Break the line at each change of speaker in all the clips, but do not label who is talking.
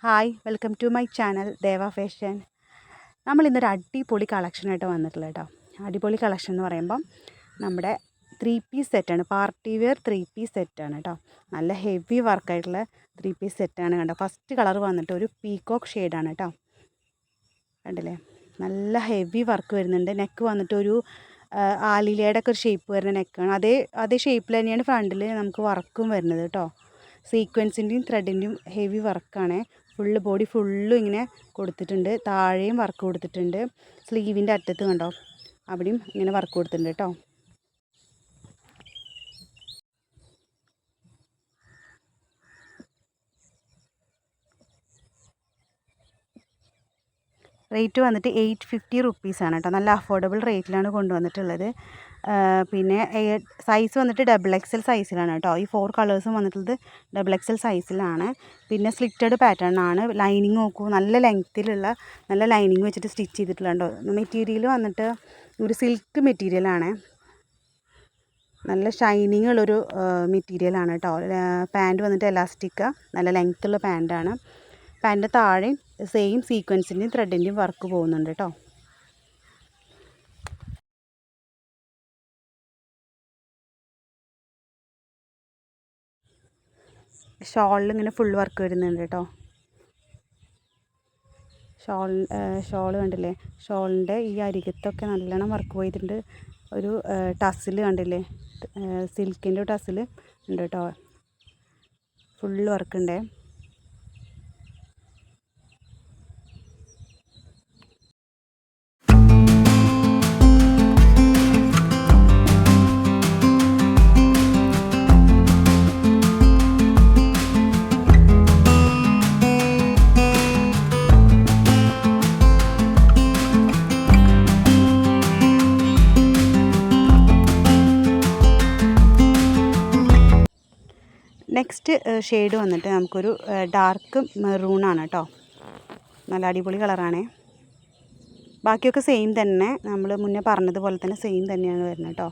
Hi, welcome to my channel Deva fashion. നമ്മൾ ഇന്നൊരു അടിപൊളി കളക്ഷനായിട്ട് വന്നിട്ടുള്ളത് കേട്ടോ. അടിപൊളി കളക്ഷൻ എന്ന് പറയുമ്പം നമ്മുടെ 3 പീസ് സെറ്റാണ്, പാർട്ടി വെയർ 3 പീസ് സെറ്റാണ് കേട്ടോ. നല്ല ഹെവി വർക്കായിട്ടുള്ള 3 പീസ് സെറ്റാണ് കണ്ടോ. ഫസ്റ്റ് കളർ വന്നിട്ട് ഒരു പീകോക്ക് ഷെയ്ഡാണ് കേട്ടോ. കണ്ടില്ലേ, നല്ല ഹെവി വർക്ക് വരുന്നുണ്ട്. നെക്ക് വന്നിട്ട് ഒരു ആലിലയുടെ ഒക്കെ ഒരു ഷേപ്പ് വരുന്ന നെക്കാണ്. അതേ ഷേപ്പിൽ തന്നെയാണ് ഫ്രണ്ടിൽ നമുക്ക് വർക്കും വരുന്നത് കേട്ടോ. സീക്വൻസിൻ്റെയും ത്രെഡിൻ്റെയും ഹെവി വർക്കാണ്. ഫുള്ള് ബോഡി ഫുള്ളും ഇങ്ങനെ കൊടുത്തിട്ടുണ്ട്. താഴെയും വർക്ക് കൊടുത്തിട്ടുണ്ട്. സ്ലീവിൻ്റെ അറ്റത്ത് കണ്ടോ, അവിടെയും ഇങ്ങനെ വർക്ക് കൊടുത്തിട്ടുണ്ട് കേട്ടോ. റേറ്റ് വന്നിട്ട് 850 റുപ്പീസാണ് കേട്ടോ. നല്ല അഫോർഡബിൾ റേറ്റിലാണ് കൊണ്ടുവന്നിട്ടുള്ളത്. പിന്നെ സൈസ് വന്നിട്ട് XXL സൈസിലാണ് കേട്ടോ. ഈ 4 കളേഴ്സും വന്നിട്ടുള്ളത് XXL സൈസിലാണ്. പിന്നെ സ്ലിറ്റഡ് പാറ്റേൺ ആണ്. ലൈനിങ് നോക്കൂ, നല്ല ലെങ്ത്തിലുള്ള നല്ല ലൈനിങ് വെച്ചിട്ട് സ്റ്റിച്ച് ചെയ്തിട്ടുള്ളതുണ്ടോ. മെറ്റീരിയൽ വന്നിട്ട് ഒരു സിൽക്ക് മെറ്റീരിയലാണ്. നല്ല ഷൈനിങ് ഉള്ളൊരു മെറ്റീരിയലാണ് കേട്ടോ. പാൻറ്റ് വന്നിട്ട് എലാസ്റ്റിക്ക, നല്ല ലെങ്ത്തുള്ള പാൻറ്റാണ്. പാൻറ്റ് താഴെ സെയിം സീക്വൻസിൻ്റെയും ത്രെഡിൻ്റെയും വർക്ക് പോകുന്നുണ്ട് കേട്ടോ. ഷോളിൽ ഇങ്ങനെ ഫുൾ വർക്ക് വരുന്നുണ്ട് കേട്ടോ. ഷോൾ കണ്ടില്ലേ, ഷോളിൻ്റെ ഈ അരികത്തൊക്കെ നല്ലോണം വർക്ക് പോയിട്ടുണ്ട്. ഒരു ടസിൽ കണ്ടില്ലേ, സിൽക്കിൻ്റെ ടസിൽ ഉണ്ട് കേട്ടോ. ഫുൾ വർക്കുണ്ടേ. നെക്സ്റ്റ് ഷെയ്ഡ് വന്നിട്ട് നമുക്കൊരു ഡാർക്ക് മെറൂണാണ് കേട്ടോ. നല്ല അടിപൊളി കളറാണ്. ബാക്കിയൊക്കെ സെയിം തന്നെ, നമ്മൾ മുന്നേ പറഞ്ഞതുപോലെ തന്നെ സെയിം തന്നെയാണ് വരുന്നത് കേട്ടോ.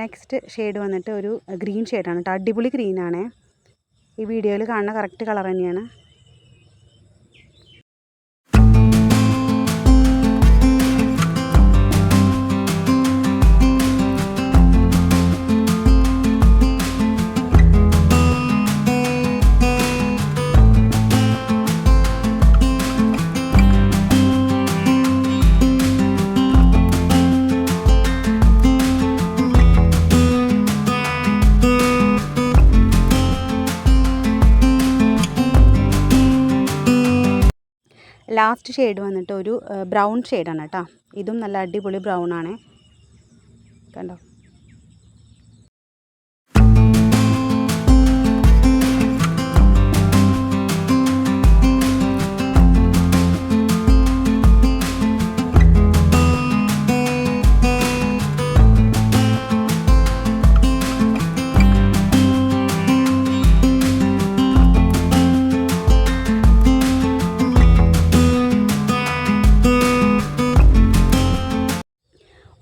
നെക്സ്റ്റ് ഷെയ്ഡ് വന്നിട്ട് ഒരു ഗ്രീൻ ഷെയ്ഡാണ് കേട്ടോ. അടിപൊളി ഗ്രീനാണ്. ഈ വീഡിയോയിൽ കാണുന്ന കറക്റ്റ് കളർ തന്നെയാണ്. ലാസ്റ്റ് ഷെയ്ഡ് വന്നിട്ട് ഒരു ബ്രൗൺ ഷെയ്ഡാണ് കേട്ടോ. ഇതും നല്ല അടിപൊളി ബ്രൗൺ ആണ് കണ്ടോ.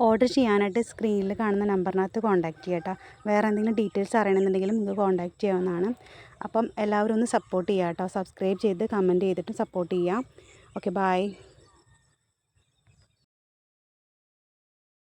ഓർഡർ ചെയ്യാനായിട്ട് സ്ക്രീനിൽ കാണുന്ന നമ്പറിനകത്ത് കോൺടാക്റ്റ് ചെയ്യാം കേട്ടോ. വേറെ എന്തെങ്കിലും ഡീറ്റെയിൽസ് അറിയണമെന്നുണ്ടെങ്കിലും നിങ്ങൾക്ക് കോൺടാക്റ്റ് ചെയ്യാവുന്നതാണ്. അപ്പം എല്ലാവരും ഒന്ന് സപ്പോർട്ട് ചെയ്യാം കേട്ടോ. സബ്സ്ക്രൈബ് ചെയ്ത് കമൻറ്റ് ചെയ്തിട്ട് സപ്പോർട്ട് ചെയ്യാം. Okay, by.